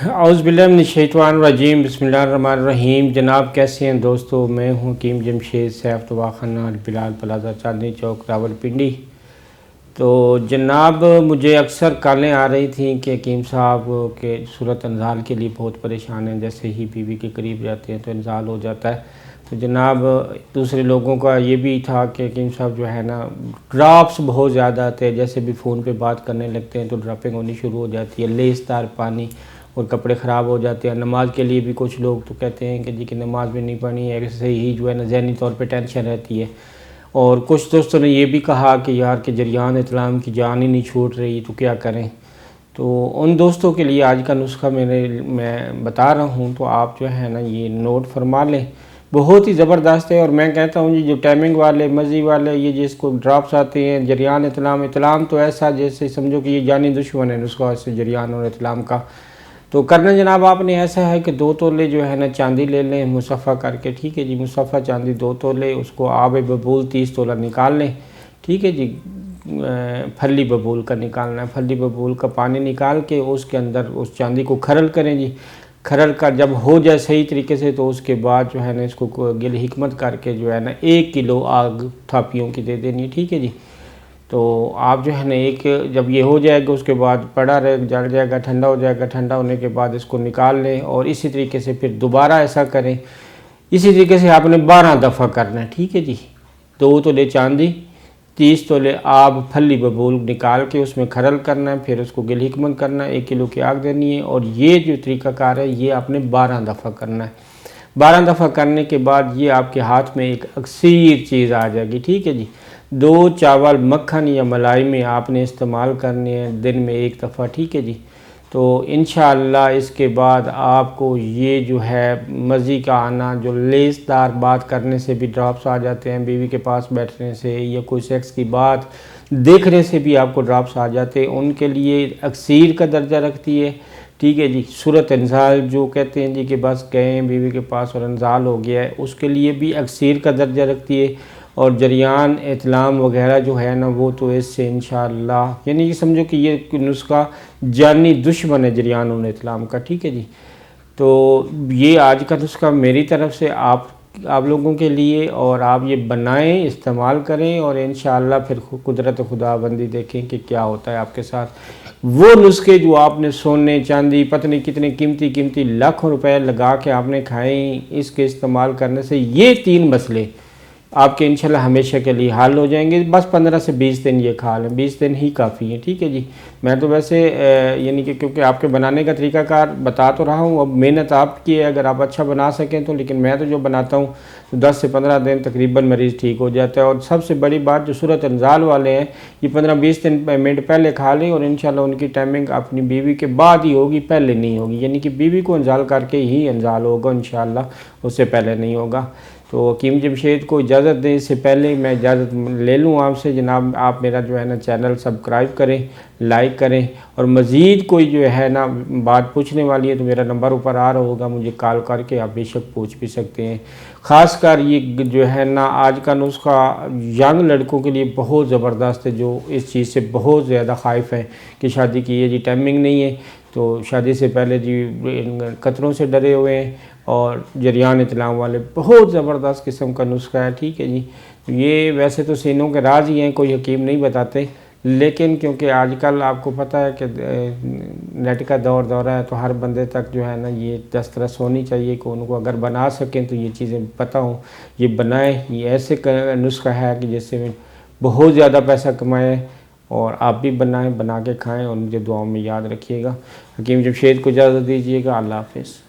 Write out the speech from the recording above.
औज़ुबिल्लाहिमिनश्शैतानिर्रजीम बिस्मिल्लाहिर्रहमानिर्रहीम। जनाब कैसे हैं दोस्तों, मैं हूँ हकीम जमशेद सैफ तवाखाना बिलाल प्लाजा चांदनी चौक रावलपिंडी। तो जनाब मुझे अक्सर कॉलें आ रही थी कि हकीम साहब के सूरत इंजाल के लिए बहुत परेशान हैं, जैसे ही बीवी के करीब जाते हैं तो इंजाल हो जाता है। तो जनाब दूसरे लोगों का ये भी था कि हकीम साहब जो है ना ड्रॉप्स बहुत ज़्यादा आते हैं, जैसे भी फ़ोन पे बात करने लगते हैं तो ड्रॉपिंग होनी शुरू हो जाती है, लेसदार पानी, और कपड़े ख़राब हो जाते हैं। नमाज के लिए भी कुछ लोग तो कहते हैं कि जी कि नमाज भी नहीं पढ़नी है, ऐसे ही जो है ना ज़हनी तौर पे टेंशन रहती है। और कुछ दोस्तों ने ये भी कहा कि यार कि जरियान इस्लाम की जान ही नहीं छूट रही तो क्या करें। तो उन दोस्तों के लिए आज का नुस्खा मैं बता रहा हूँ, तो आप जो है ना ये नोट फरमा लें। बहुत ही ज़बरदस्त है। और मैं कहता हूँ जी जो टाइमिंग वाले मज़ी वाले ये जिसको ड्रॉप्स आते हैं, जरियान इतलाम तो ऐसा जैसे समझो कि ये जानी दुश्मन है नुस्खा ऐसे जरियान और इतलाम का। तो करना जनाब आपने ऐसा है कि 2 तोले जो है ना चांदी ले लें मुसफ़ा करके, ठीक है जी। मुसफ़ा चांदी 2 तोले, उसको आब बबूल 30 तोला निकाल लें, ठीक है जी। फली बबूल का निकालना है। फली बबूल का पानी निकाल के उसके अंदर उस चांदी को खरल करें जी। खरल का जब हो जाए सही तरीके से तो उसके बाद जो है ना इसको गिल हिकमत करके जो है ना 1 किलो आग थापियों की दे देनी है, ठीक है जी। तो आप जो है ना एक जब ये हो जाएगा उसके बाद पड़ा रहे, जल जाएगा, ठंडा हो जाएगा। ठंडा होने के बाद इसको निकाल लें और इसी तरीके से फिर दोबारा ऐसा करें। इसी तरीके से आपने 12 दफ़ा करना है, ठीक है जी। 2 तोले चांदी, 30 तोले आब फली बबूल निकाल के उसमें खरल करना है, फिर उसको गिल हिकमत करना है, 1 किलो की आग देनी है। और ये जो तरीक़ाकार है ये आपने 12 दफ़ा करना है। 12 दफ़ा करने के बाद ये आपके हाथ में एक अक्सीर चीज़ आ जाएगी, ठीक है जी। 2 चावल मक्खन या मलाई में आपने इस्तेमाल करने हैं दिन में 1 दफ़ा, ठीक है जी। तो इंशाअल्लाह इसके बाद आपको ये जो है मज़ी का आना, जो लेसदार बात करने से भी ड्रॉप्स आ जाते हैं, बीवी के पास बैठने से या कोई सेक्स की बात देखने से भी आपको ड्रॉप्स आ जाते हैं, उनके लिए अक्सीर का दर्जा रखती है, ठीक है जी। सूरत इंजाल जो कहते हैं जी कि बस गए हैं बीवी के पास और इंजाल हो गया है, उसके लिए भी अक्सीर का दर्जा रखती है। और जरियान इतलाम वगैरह जो है ना वो तो इससे इंशाअल्लाह यानी कि समझो कि ये नुस्खा जानी दुश्मन है जरियान और इतलाम का, ठीक है जी। तो ये आज का नुस्खा मेरी तरफ से आप लोगों के लिए, और आप ये बनाएं, इस्तेमाल करें और इंशाअल्लाह फिर कुदरत खुदाबंदी देखें कि क्या होता है आपके साथ। वो नुस्खे जो आपने सोने चांदी पता नहीं कितने कीमती लाखों रुपए लगा के आपने खाएं, इसके इस्तेमाल करने से ये 3 मसले आपके इंशाल्लाह हमेशा के लिए हल हो जाएंगे। बस 15 से 20 दिन ये खा लें, 20 दिन ही काफ़ी है, ठीक है जी। मैं तो वैसे यानी कि क्योंकि आपके बनाने का तरीक़ाकार बता तो रहा हूँ, अब मेहनत आपकी है अगर आप अच्छा बना सकें तो। लेकिन मैं तो जो बनाता हूँ तो 10 से 15 दिन तकरीबन मरीज़ ठीक हो जाता है। और सबसे बड़ी बात जो सूरत इंजाल वाले हैं ये 15-20 दिन मिनट पहले खा लें और इंशाल्लाह उनकी टाइमिंग अपनी बीवी के बाद ही होगी, पहले नहीं होगी। यानी कि बीवी को इंजाल करके ही इंजाल होगा इंशाल्लाह, उससे पहले नहीं होगा। तो हकीम जमशेद को इजाज़त दें, इससे पहले मैं इजाज़त ले लूँ आपसे जनाब, आप मेरा जो है ना चैनल सब्सक्राइब करें, लाइक करें। और मज़ीद कोई जो है ना बात पूछने वाली है तो मेरा नंबर ऊपर आ रहा होगा, मुझे कॉल करके आप बेशक पूछ भी सकते हैं। ख़ासकर ये जो है ना आज का नुस्खा यंग लड़कों के लिए बहुत ज़बरदस्त है, जो इस चीज़ से बहुत ज़्यादा ख़ाइफ़ हैं कि शादी की है जी टाइमिंग नहीं है, तो शादी से पहले जी खतरों से डरे हुए हैं। और जरियान इतलाम वाले बहुत ज़बरदस्त किस्म का नुस्खा है, ठीक है जी। ये वैसे तो सीनों के राज ही हैं, कोई हकीम नहीं बताते, लेकिन क्योंकि आजकल आपको पता है कि नेट का दौर है तो हर बंदे तक जो है ना ये दस्तरस होनी चाहिए कि उनको अगर बना सकें तो ये चीज़ें पता हों, ये बनाएं। ये ऐसे नुस्खा है कि जिससे बहुत ज़्यादा पैसा कमाएँ और आप भी बनाएं, बना के खाएँ और मुझे दुआओं में याद रखिएगा। हकीम जमशेद को इजाज़त दीजिएगा। अल्लाह हाफ़िज़।